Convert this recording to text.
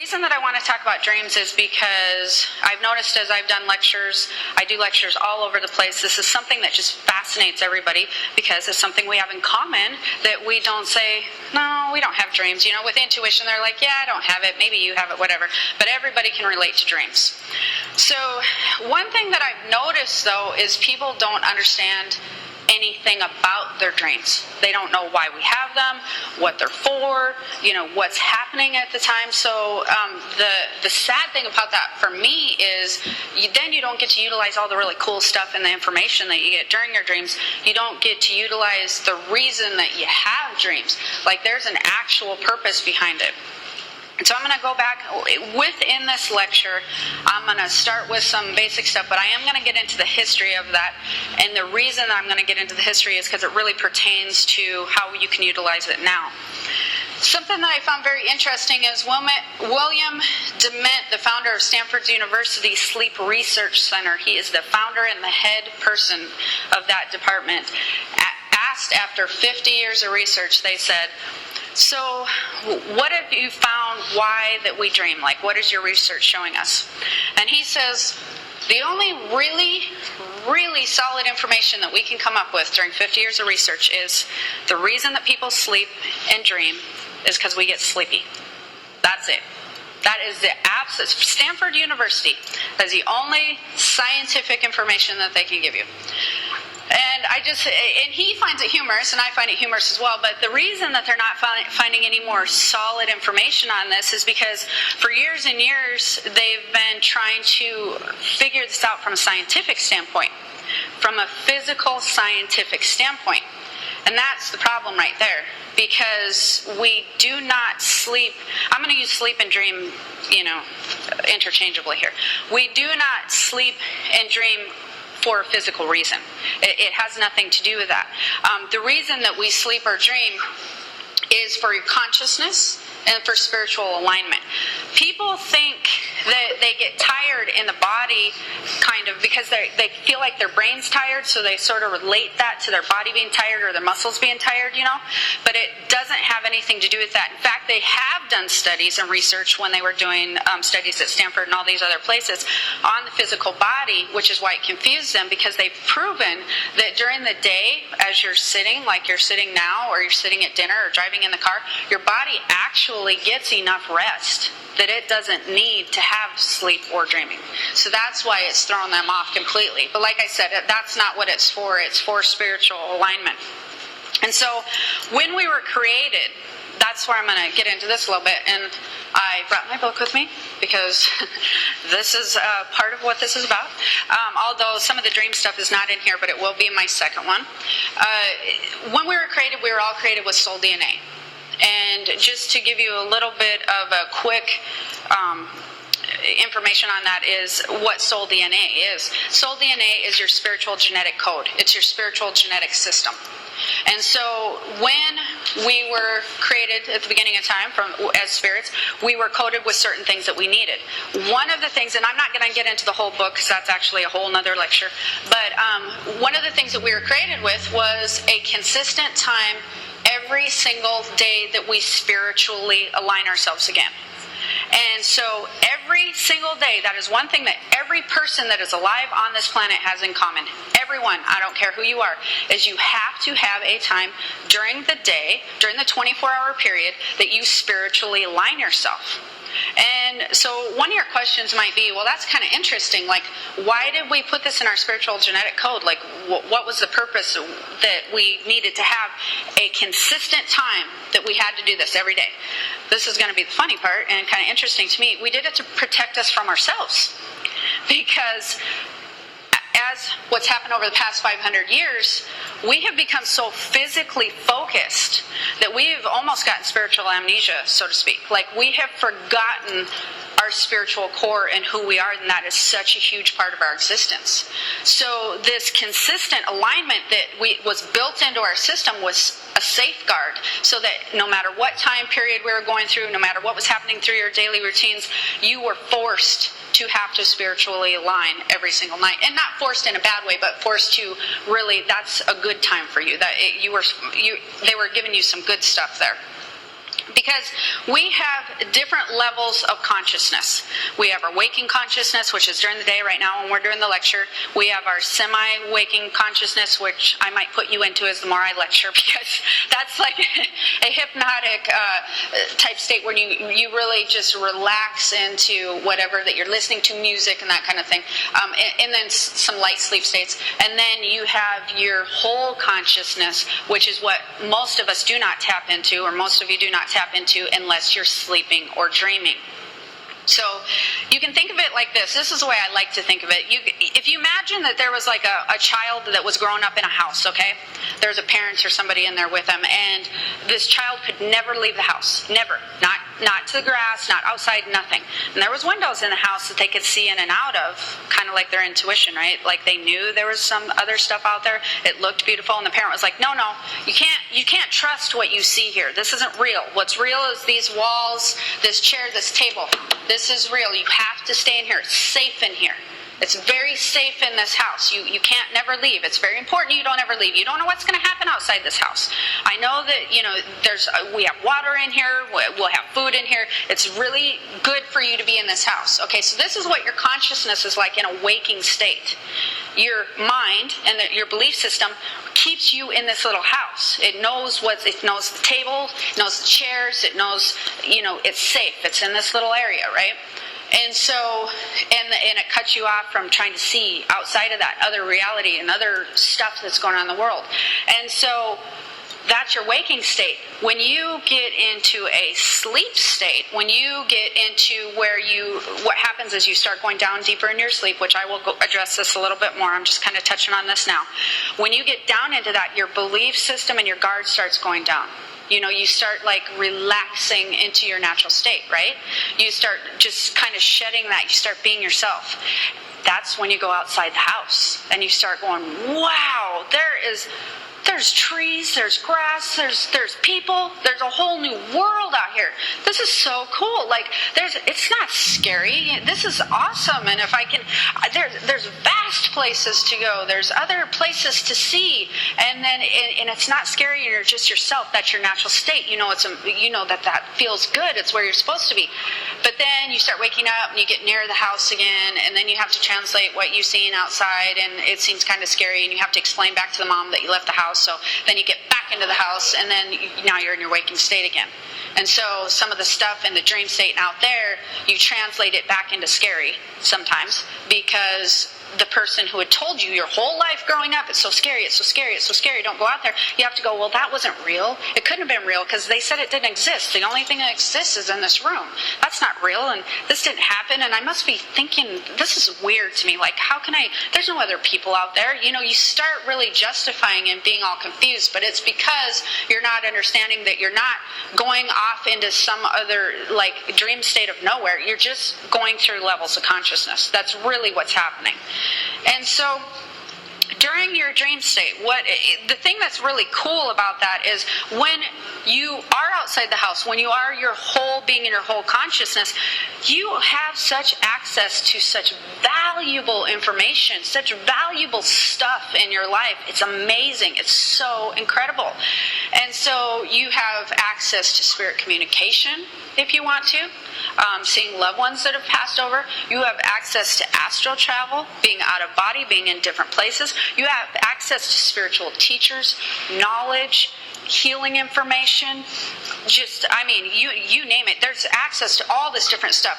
reason that I want to talk about dreams is because I've noticed as I've done lectures, I do lectures all over the place. This is something that just fascinates everybody because it's something we have in common that we don't say, no, we don't have dreams. You know, with intuition, they're like, yeah, I don't have it. Maybe you have it, whatever. But everybody can relate to dreams. So one thing that I've noticed, though, is people don't understand anything about their dreams. They don't know why we have them, what they're for, you know, what's happening at the time. So the sad thing about that for me is then you don't get to utilize all the really cool stuff and the information that you get during your dreams. You don't get to utilize the reason that you have dreams. Like there's an actual purpose behind it. And so I'm going to go back within this lecture. I'm going to start with some basic stuff, but I am going to get into the history of that. And the reason that I'm going to get into the history is because it really pertains to how you can utilize it now. Something that I found very interesting is William Dement, the founder of Stanford University Sleep Research Center. He is the founder and the head person of that department. Asked after 50 years of research, they said, so what have you found why that we dream? Like, what is your research showing us? And he says, the only really solid information that we can come up with during 50 years of research is the reason that people sleep and dream is because we get sleepy. That's it. That is the absolute, Stanford University, that's the only scientific information that they can give you. And he finds it humorous, and I find it humorous as well, but the reason that they're not finding any more solid information on this is because for years and years, they've been trying to figure this out from a scientific standpoint, from a physical scientific standpoint. And that's the problem right there, because we do not sleep. I'm going to use sleep and dream, interchangeably here. We do not sleep and dream for a physical reason. It has nothing to do with that. The reason that we sleep or dream is for your consciousness and for spiritual alignment. People think that they get tired in the body kind of because they feel like their brain's tired, so they sort of relate that to their body being tired or their muscles being tired, but it doesn't have anything to do with that. In fact, they have done studies and research when they were doing studies at Stanford and all these other places on the physical body, which is why it confused them, because they've proven that during the day, as you're sitting, like you're sitting now, or you're sitting at dinner or driving in the car, your body actually gets enough rest that it doesn't need to have sleep or dreaming. So that's why it's thrown them off completely. But like I said, that's not what it's for. It's for spiritual alignment. And so when we were created, that's where I'm going to get into this a little bit. And I brought my book with me because this is part of what this is about. Although some of the dream stuff is not in here, but it will be in my second one. When we were created, we were all created with soul DNA. And just to give you a little bit of a quick information on that is what soul DNA is. Soul DNA is your spiritual genetic code. It's your spiritual genetic system. And so when we were created at the beginning of time as spirits, we were coded with certain things that we needed. One of the things, and I'm not going to get into the whole book because that's actually a whole nother lecture, but one of the things that we were created with was a consistent time every single day that we spiritually align ourselves again. And so every single day, that is one thing that every person that is alive on this planet has in common. Everyone, I don't care who you are, is you have to have a time during the day, during the 24-hour period, that you spiritually align yourself. And so one of your questions might be, well, that's kind of interesting. Like, why did we put this in our spiritual genetic code? Like, what was the purpose that we needed to have a consistent time that we had to do this every day? This is going to be the funny part and kind of interesting to me. We did it to protect us from ourselves. Because as what's happened over the past 500 years, we have become so physically focused that we've almost gotten spiritual amnesia, so to speak. Like, we have forgotten our spiritual core and who we are, and that is such a huge part of our existence. So this consistent alignment that was built into our system was a safeguard, so that no matter what time period we were going through, no matter what was happening through your daily routines, you were forced to have to spiritually align every single night. And not forced in a bad way, but forced to really, that's a good time for you. That they were giving you some good stuff there. Because we have different levels of consciousness. We have our waking consciousness, which is during the day right now when we're doing the lecture. We have our semi-waking consciousness, which I might put you into as the more I lecture, because that's like a hypnotic type state where you really just relax into whatever that you're listening to, music and that kind of thing. And then some light sleep states. And then you have your whole consciousness, which is what most of us do not tap into, or most of you do not tap into unless you're sleeping or dreaming. So you can think of it like this. This is the way I like to think of it. If you imagine that there was like a child that was growing up in a house, okay? There's a parent or somebody in there with them, and this child could never leave the house. Never. Not to the grass, not outside, nothing. And there was windows in the house that they could see in and out of, kind of like their intuition, right? Like they knew there was some other stuff out there. It looked beautiful, and the parent was like, no, you can't trust what you see here. This isn't real. What's real is these walls, this chair, this table. This is real. You have to stay in here. It's safe in here. It's very safe in this house. You can't never leave. It's very important you don't ever leave. You don't know what's going to happen outside this house. I know that, we have water in here. We'll have food in here. It's really good for you to be in this house. Okay, so this is what your consciousness is like in a waking state. Your mind and your belief system keeps you in this little house. It knows it knows the table, it knows the chairs, it knows, it's safe. It's in this little area, right? And so, and it cuts you off from trying to see outside of that other reality and other stuff that's going on in the world. And so, that's your waking state. When you get into a sleep state, when you get into what happens is you start going down deeper in your sleep, which I will address this a little bit more. I'm just kind of touching on this now. When you get down into that, your belief system and your guard starts going down. You start like relaxing into your natural state, right? You start just kind of shedding that. You start being yourself. That's when you go outside the house and you start going, wow, there's trees, there's grass, there's people, there's a whole new world out here. This is so cool. Like it's not scary. This is awesome. And if I can, there's vast places to go. There's other places to see. And then, and it's not scary. You're just yourself. That's your natural state. That feels good. It's where you're supposed to be. But then you start waking up and you get near the house again, and then you have to translate what you've seen outside, and it seems kind of scary, and you have to explain back to the mom that you left the house. So then you get back into the house, and then now you're in your waking state again. And so some of the stuff in the dream state and out there, you translate it back into scary sometimes, because the person who had told you your whole life growing up, it's so scary, it's so scary, it's so scary, don't go out there. You have to go, well, that wasn't real. It couldn't have been real because they said it didn't exist. The only thing that exists is in this room. That's not real, and this didn't happen, and I must be thinking, this is weird to me. Like, how can there's no other people out there. You start really justifying and being all confused, but it's because you're not understanding that you're not going off into some other, like, dream state of nowhere. You're just going through levels of consciousness. That's really what's happening. And so during your dream state, the thing that's really cool about that is when you are outside the house, when you are your whole being and your whole consciousness, you have such access to such valuable information, such valuable stuff in your life. It's amazing. It's so incredible. And so you have access to spirit communication if you want to. Seeing loved ones that have passed over. You have access to astral travel, being out of body, being in different places. You have access to spiritual teachers, knowledge, healing information. You name it. There's access to all this different stuff.